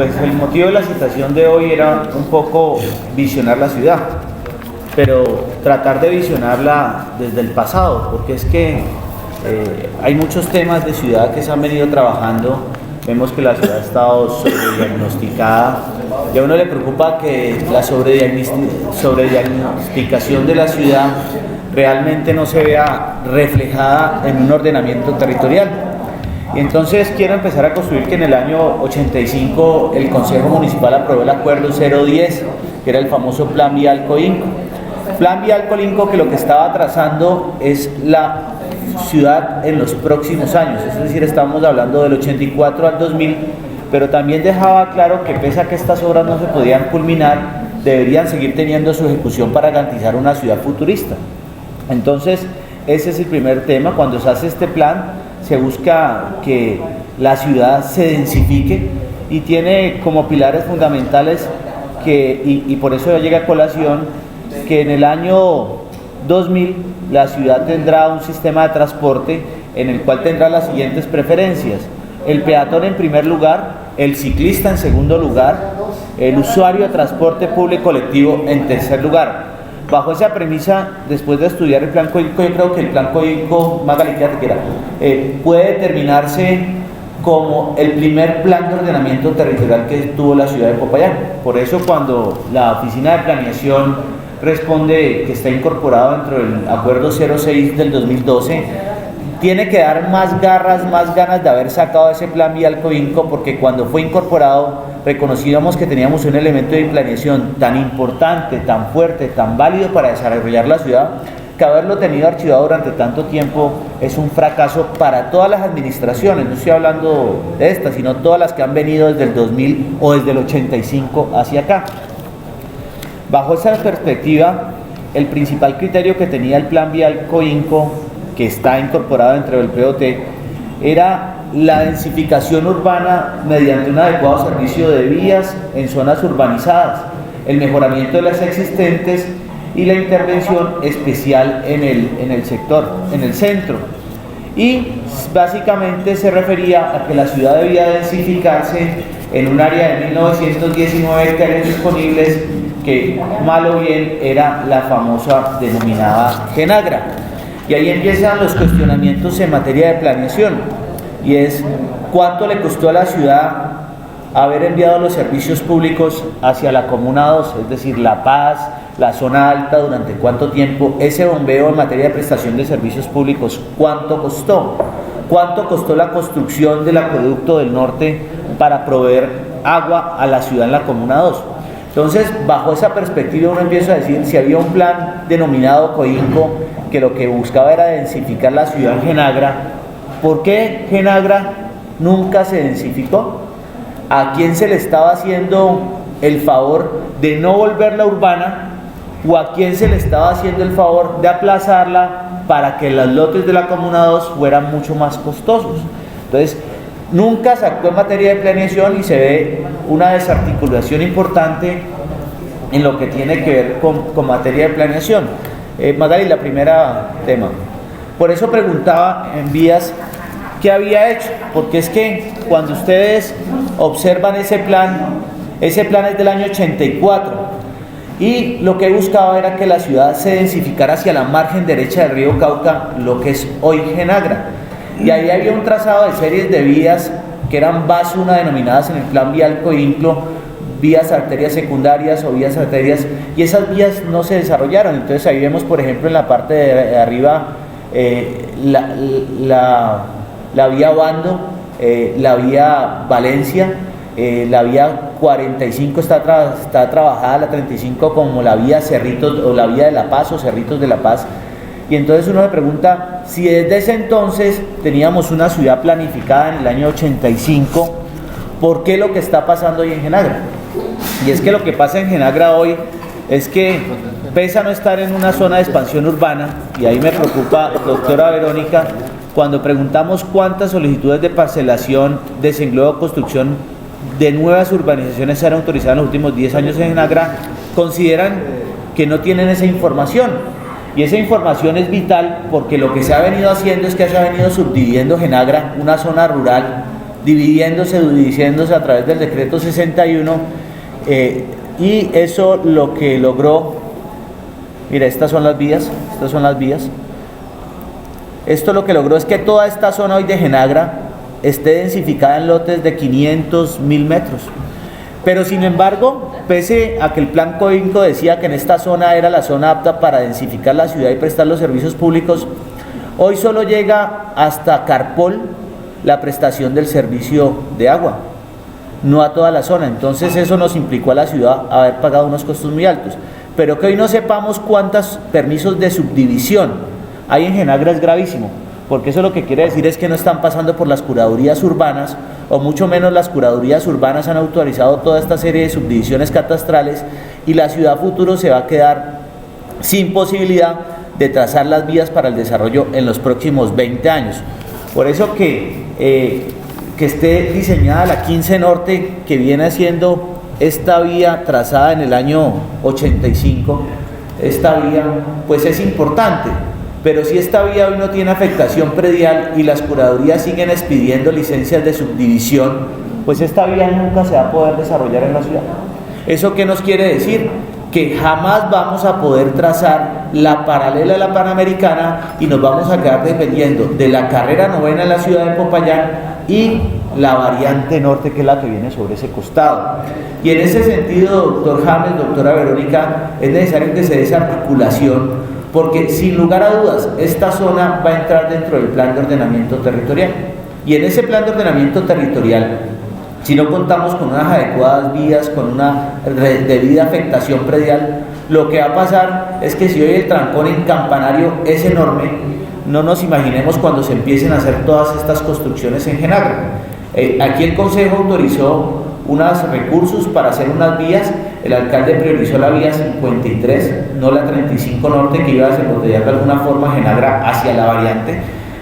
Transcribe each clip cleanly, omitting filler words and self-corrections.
Pues el motivo de la citación de hoy era un poco visionar la ciudad, pero tratar de visionarla desde el pasado, porque es que hay muchos temas de ciudad que se han venido trabajando. Vemos que la ciudad ha estado sobrediagnosticada y a uno le preocupa que la sobrediagnosticación de la ciudad realmente no se vea reflejada en un ordenamiento territorial. Y entonces quiero empezar a construir que en el año 85 el Consejo Municipal aprobó el acuerdo 010, que era el famoso Plan Vial Coinco. Plan Vial Coinco que lo que estaba trazando es la ciudad en los próximos años, es decir, estamos hablando del 84 al 2000, pero también dejaba claro que pese a que estas obras no se podían culminar, deberían seguir teniendo su ejecución para garantizar una ciudad futurista. Entonces, ese es el primer tema. Cuando se hace este plan, se busca que la ciudad se densifique y tiene como pilares fundamentales y por eso llega a colación que en el año 2000 la ciudad tendrá un sistema de transporte en el cual tendrá las siguientes preferencias: el peatón en primer lugar, el ciclista en segundo lugar, el usuario de transporte público colectivo en tercer lugar. Bajo esa premisa, después de estudiar el plan Coinco, yo creo que el plan Coinco, Magali, puede determinarse como el primer plan de ordenamiento territorial que tuvo la ciudad de Popayán. Por eso, cuando la Oficina de Planeación responde que está incorporado dentro del Acuerdo 06 del 2012, tiene que dar más garras, más ganas de haber sacado ese plan Vial Coinco, porque cuando fue incorporado reconocíamos que teníamos un elemento de planeación tan importante, tan fuerte, tan válido para desarrollar la ciudad, que haberlo tenido archivado durante tanto tiempo es un fracaso para todas las administraciones. No estoy hablando de estas, sino todas las que han venido desde el 2000 o desde el 85 hacia acá. Bajo esa perspectiva, el principal criterio que tenía el plan Vial Coinco, que está incorporado dentro del POT, era la densificación urbana mediante un adecuado servicio de vías en zonas urbanizadas, el mejoramiento de las existentes y la intervención especial en el sector, en el centro. Y básicamente se refería a que la ciudad debía densificarse en un área de 1919 hectáreas disponibles, que mal o bien era la famosa denominada Genagra. Y ahí empiezan los cuestionamientos en materia de planeación, y es cuánto le costó a la ciudad haber enviado los servicios públicos hacia la Comuna 2, es decir, La Paz, la zona alta, durante cuánto tiempo. Ese bombeo en materia de prestación de servicios públicos, ¿cuánto costó? ¿Cuánto costó la construcción del acueducto del norte para proveer agua a la ciudad en la Comuna 2? Entonces, bajo esa perspectiva uno empieza a decir, si había un plan denominado Coinco que lo que buscaba era densificar la ciudad en Genagra, ¿por qué Genagra nunca se densificó? ¿A quién se le estaba haciendo el favor de no volverla urbana, o a quién se le estaba haciendo el favor de aplazarla para que los lotes de la Comuna 2 fueran mucho más costosos? Entonces, nunca se actuó en materia de planeación y se ve una desarticulación importante en lo que tiene que ver con materia de planeación. Magali, la primera tema. Por eso preguntaba en vías qué había hecho, porque es que cuando ustedes observan ese plan es del año 84, y lo que buscaba era que la ciudad se densificara hacia la margen derecha del río Cauca, lo que es hoy Genagra. Y ahí había un trazado de series de vías que eran VAS-1 denominadas en el plan Vial Coinco, vías arterias secundarias o vías arterias, y esas vías no se desarrollaron. Entonces ahí vemos, por ejemplo, en la parte de arriba la vía Bando, la vía Valencia, la vía 45 está trabajada, la 35 como la vía Cerritos o la vía de La Paz o Cerritos de La Paz. Y entonces uno se pregunta, si desde ese entonces teníamos una ciudad planificada en el año 85, ¿por qué lo que está pasando hoy en Genagra? Y es que lo que pasa en Genagra hoy es que, pese a no estar en una zona de expansión urbana, y ahí me preocupa, doctora Verónica, cuando preguntamos cuántas solicitudes de parcelación, desenglobo, construcción de nuevas urbanizaciones se han autorizado en los últimos 10 años en Genagra, consideran que no tienen esa información. Y esa información es vital, porque lo que se ha venido haciendo es que se ha venido subdividiendo Genagra, una zona rural dividiéndose a través del decreto 61, y eso lo que logró, mira, estas son las vías, esto lo que logró es que toda esta zona hoy de Genagra esté densificada en lotes de 500, 1000 metros. Pero sin embargo, pese a que el plan Coinco decía que en esta zona era la zona apta para densificar la ciudad y prestar los servicios públicos, hoy solo llega hasta Carpol la prestación del servicio de agua, no a toda la zona. Entonces eso nos implicó a la ciudad haber pagado unos costos muy altos. Pero que hoy no sepamos cuántos permisos de subdivisión hay en Genagra es gravísimo, porque eso lo que quiere decir es que no están pasando por las curadurías urbanas, o mucho menos las curadurías urbanas han autorizado toda esta serie de subdivisiones catastrales, y la ciudad futuro se va a quedar sin posibilidad de trazar las vías para el desarrollo en los próximos 20 años. Por eso que esté diseñada la 15 Norte, que viene haciendo esta vía trazada en el año 85, esta vía pues es importante. Pero si esta vía hoy no tiene afectación predial y las curadurías siguen expidiendo licencias de subdivisión, pues esta vía nunca se va a poder desarrollar en la ciudad. ¿Eso qué nos quiere decir? Que jamás vamos a poder trazar la paralela a la Panamericana y nos vamos a quedar dependiendo de la carrera novena en la ciudad de Popayán y la variante norte, que es la que viene sobre ese costado. Y en ese sentido, doctor James, doctora Verónica, es necesario que se dé esa articulación, porque sin lugar a dudas esta zona va a entrar dentro del plan de ordenamiento territorial, y en ese plan de ordenamiento territorial, si no contamos con unas adecuadas vías, con una debida afectación predial, lo que va a pasar es que si hoy el trancón en Campanario es enorme, no nos imaginemos cuando se empiecen a hacer todas estas construcciones en Genagra. Aquí el Consejo autorizó unos recursos para hacer unas vías. El alcalde priorizó la vía 53, no la 35 Norte, que iba a desembotellar de alguna forma Genagra hacia la variante.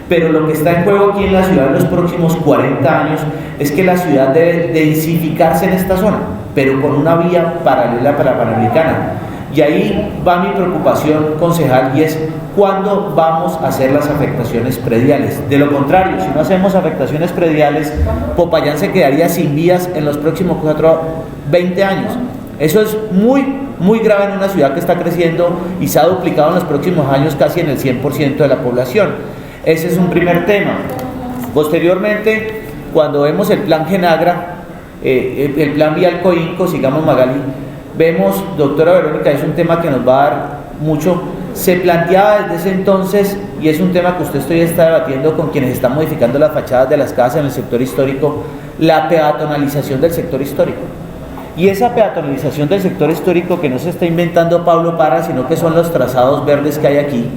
Pero lo que está en juego aquí en la ciudad en los próximos 40 años es que la ciudad debe densificarse en esta zona, pero con una vía paralela para la Panamericana. Y ahí va mi preocupación, concejal, y es cuándo vamos a hacer las afectaciones prediales. De lo contrario, si no hacemos afectaciones prediales, Popayán se quedaría sin vías en los próximos 20 años. Eso es muy grave en una ciudad que está creciendo y se ha duplicado en los próximos años casi en el 100% de la población. Ese es un primer tema. Posteriormente, cuando vemos el plan Genagra, el plan vial Coinco, sigamos Magali, vemos, doctora Verónica, es un tema que nos va a dar mucho. Se planteaba desde ese entonces, y es un tema que usted está debatiendo con quienes están modificando las fachadas de las casas en el sector histórico, la peatonalización del sector histórico. Y esa peatonalización del sector histórico, que no se está inventando Pablo Parra, sino que son los trazados verdes que hay aquí,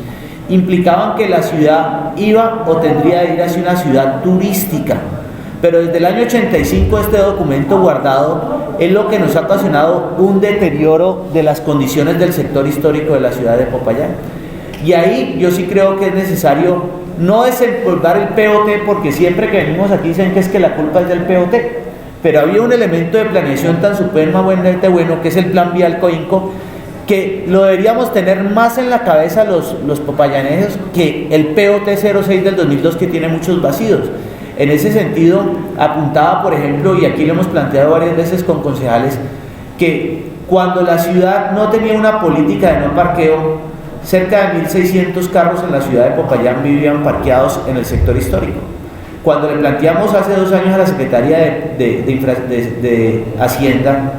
implicaban que la ciudad iba o tendría de ir hacia una ciudad turística. Pero desde el año 85 este documento guardado es lo que nos ha ocasionado un deterioro de las condiciones del sector histórico de la ciudad de Popayán. Y ahí yo sí creo que es necesario no desempolvar el POT, porque siempre que venimos aquí dicen que es que la culpa es del POT, pero había un elemento de planeación tan supremamente bueno, que es el plan vial Coinco, que lo deberíamos tener más en la cabeza los popayaneses que el POT 06 del 2002, que tiene muchos vacíos. En ese sentido, apuntaba, por ejemplo, y aquí lo hemos planteado varias veces con concejales, que cuando la ciudad no tenía una política de no parqueo, cerca de 1.600 carros en la ciudad de Popayán vivían parqueados en el sector histórico. Cuando le planteamos hace 2 años a la Secretaría de Hacienda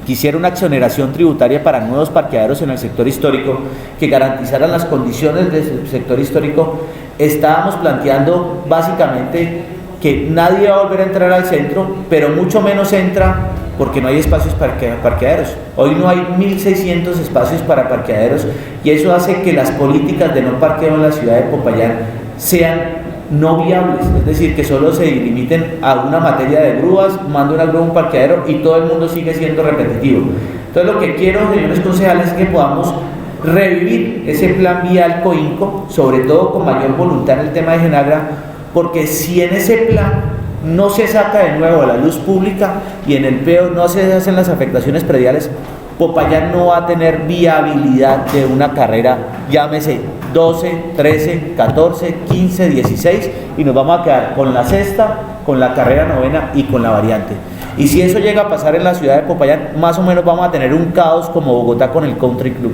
que hiciera una exoneración tributaria para nuevos parqueaderos en el sector histórico, que garantizaran las condiciones del sector histórico, estábamos planteando básicamente que nadie va a volver a entrar al centro, pero mucho menos entra porque no hay espacios para parqueaderos. Hoy no hay 1.600 espacios para parqueaderos, y eso hace que las políticas de no parqueo en la ciudad de Popayán sean no viables, es decir, que solo se limiten a una materia de grúas, mando una grúa a un parqueadero y todo el mundo sigue siendo repetitivo. Entonces lo que quiero, señores concejales, es que podamos revivir ese plan vial Coinco, sobre todo con mayor voluntad en el tema de Genagra, porque si en ese plan no se saca de nuevo a la luz pública y en el PEO no se hacen las afectaciones prediales, Popayán no va a tener viabilidad de una carrera, llámese 12, 13, 14, 15, 16, y nos vamos a quedar con la sexta, con la carrera novena y con la variante. Y si eso llega a pasar en la ciudad de Popayán, más o menos vamos a tener un caos como Bogotá con el Country Club.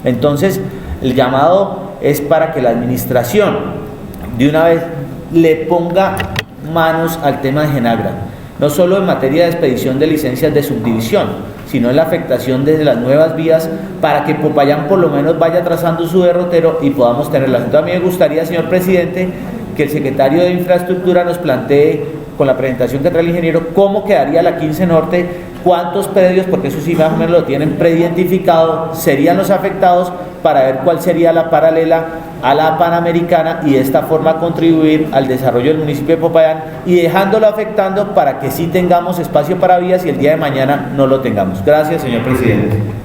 Entonces, el llamado es para que la administración de una vez le ponga manos al tema de Genagra, no solo en materia de expedición de licencias de subdivisión, sino en la afectación desde las nuevas vías, para que Popayán por lo menos vaya trazando su derrotero y podamos tenerlas. Entonces a mí me gustaría, señor presidente, que el secretario de Infraestructura nos plantee, con la presentación que trae el ingeniero, cómo quedaría la 15 Norte, cuántos predios, porque eso sí más o menos lo tienen preidentificado, serían los afectados, para ver cuál sería la paralela a la Panamericana y de esta forma contribuir al desarrollo del municipio de Popayán y dejándolo afectando para que sí tengamos espacio para vías y el día de mañana no lo tengamos. Gracias, señor presidente.